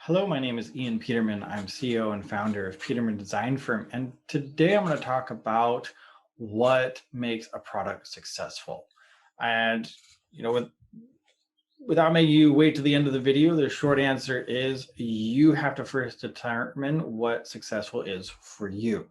Hello, my name is Ian Peterman. I'm CEO and founder of Peterman Design Firm. And today I'm going to talk about what makes a product successful. And, without making you wait to the end of the video, the short answer is you have to first determine what successful is for you.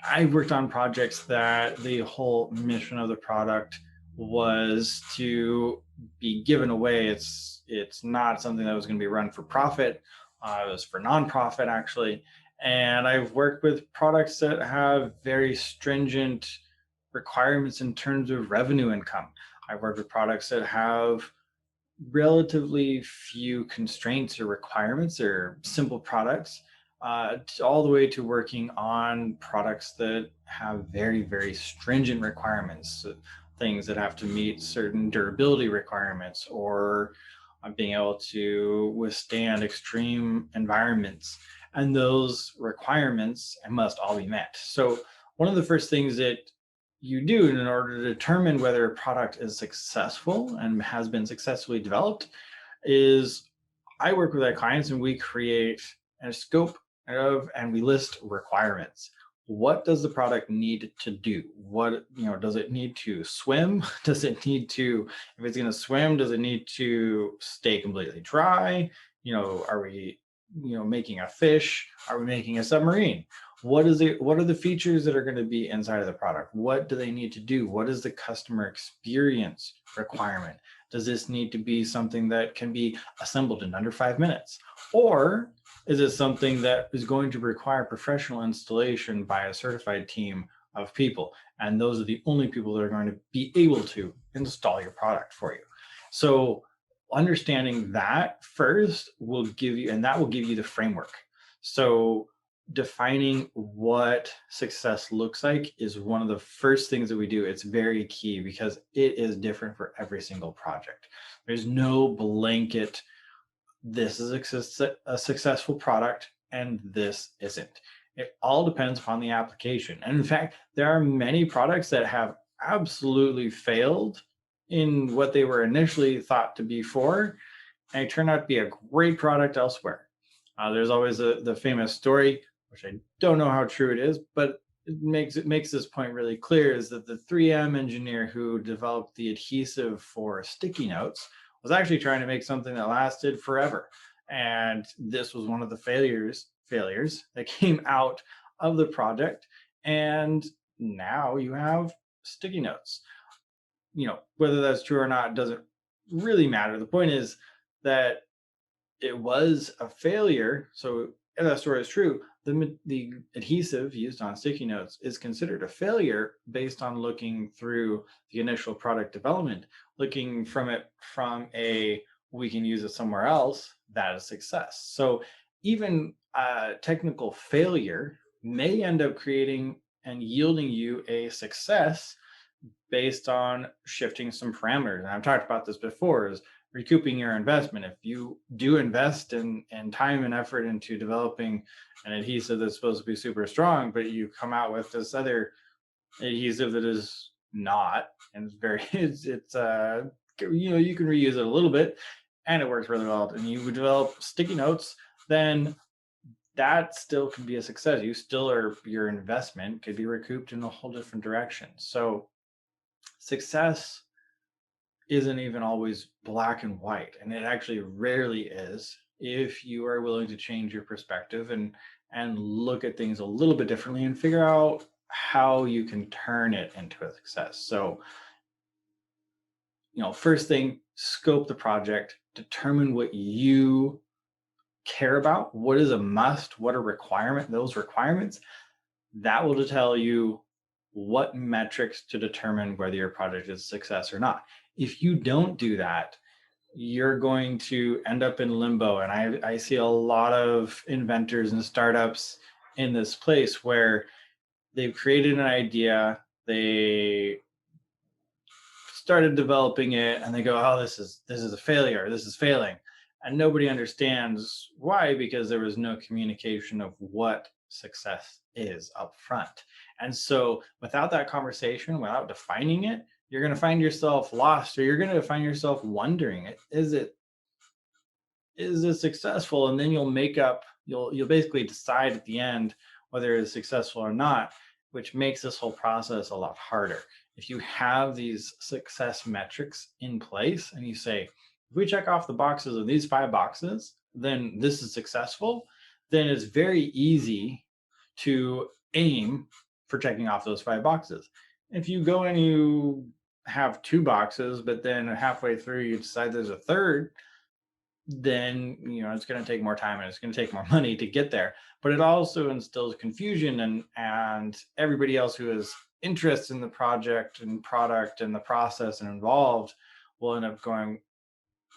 I worked on projects that the whole mission of the product was to be given away. It's not something that was going to be run for profit. It was for nonprofit actually. And I've worked with products that have very stringent requirements in terms of revenue income. I've worked with products that have relatively few constraints or requirements or simple products, all the way to working on products that have very, very stringent requirements, things that have to meet certain durability requirements or being able to withstand extreme environments. And those requirements must all be met. So one of the first things that you do in order to determine whether a product is successful and has been successfully developed is I work with our clients and we create a scope of and we list requirements. What does the product need to do? What, does it need to swim? Does it need to, if it's going to swim, does it need to stay completely dry? Are we, making a fish? Are we making a submarine? What are the features that are going to be inside of the product? What do they need to do? What is the customer experience requirement? Does this need to be something that can be assembled in under 5 minutes? Or is it something that is going to require professional installation by a certified team of people? And those are the only people that are going to be able to install your product for you. So understanding that first will give you, and that will give you the framework. So defining what success looks like is one of the first things that we do. It's very key because it is different for every single project. There's no blanket, this is a successful product and this isn't. It all depends upon the application. And in fact, there are many products that have absolutely failed in what they were initially thought to be for, and it turned out to be a great product elsewhere. There's always the famous story, which I don't know how true it is, but it makes this point really clear, is that the 3M engineer who developed the adhesive for sticky notes was actually trying to make something that lasted forever. And this was one of the failures that came out of the project. And now you have sticky notes. Whether that's true or not doesn't really matter. The point is that it was a failure. So if that story is true, the adhesive used on sticky notes is considered a failure based on looking through the initial product development. Looking from it from a, we can use it somewhere else, that is success. So even a technical failure may end up creating and yielding you a success based on shifting some parameters. And I've talked about this before, is recouping your investment. If you do invest in time and effort into developing an adhesive that's supposed to be super strong, but you come out with this other adhesive that is not, and it's very, you can reuse it a little bit and it works really well, and you would develop sticky notes, then that still can be a success. Your investment could be recouped in a whole different direction. So success isn't even always black and white, and it actually rarely is if you are willing to change your perspective and look at things a little bit differently and figure out how you can turn it into a success. So, first thing, scope the project, determine what you care about, what is a must, what are those requirements, that will tell you what metrics to determine whether your project is a success or not. If you don't do that, you're going to end up in limbo. And I see a lot of inventors and startups in this place where they've created an idea, they started developing it, and they go, oh, this is a failure, this is failing. And nobody understands why, because there was no communication of what success is up front. And so without that conversation, without defining it, you're going to find yourself lost, or you're going to find yourself wondering, is is this successful? And then you'll basically decide at the end whether it's successful or not, which makes this whole process a lot harder. If you have these success metrics in place and you say, if we check off the boxes of these 5 boxes, then this is successful, then it's very easy to aim for checking off those 5 boxes. If you go and you have 2 boxes, but then halfway through you decide there's a third, then it's going to take more time and it's going to take more money to get there. But it also instills confusion, and everybody else who is interested in the project and product and the process and involved will end up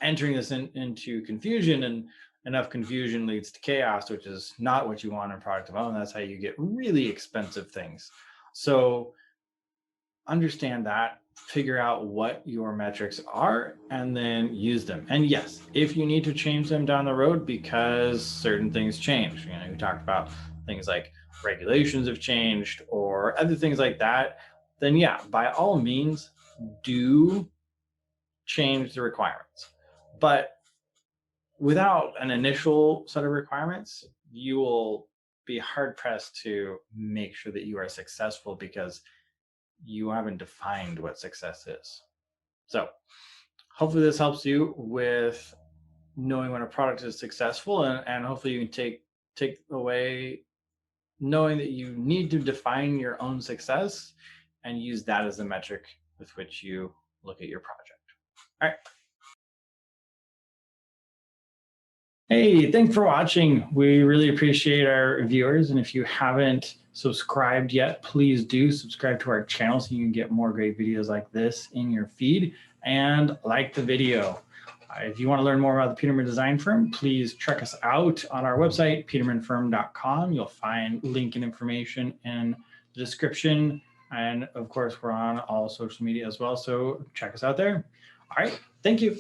entering this into confusion, and enough confusion leads to chaos, which is not what you want in product development. That's how you get really expensive things. So understand that, figure out what your metrics are, and then use them. And yes, if you need to change them down the road because certain things change, we talked about things like regulations have changed or other things like that, then yeah, by all means, do change the requirements. But without an initial set of requirements, you will be hard pressed to make sure that you are successful because you haven't defined what success is. So hopefully this helps you with knowing when a product is successful, and hopefully you can take away knowing that you need to define your own success and use that as the metric with which you look at your project. All right. Hey, thanks for watching. We really appreciate our viewers. And if you haven't subscribed yet, please do subscribe to our channel so you can get more great videos like this in your feed, and like the video. If you want to learn more about the Peterman Design Firm, please check us out on our website, petermanfirm.com. You'll find link and information in the description. And of course, we're on all social media as well. So check us out there. All right. Thank you.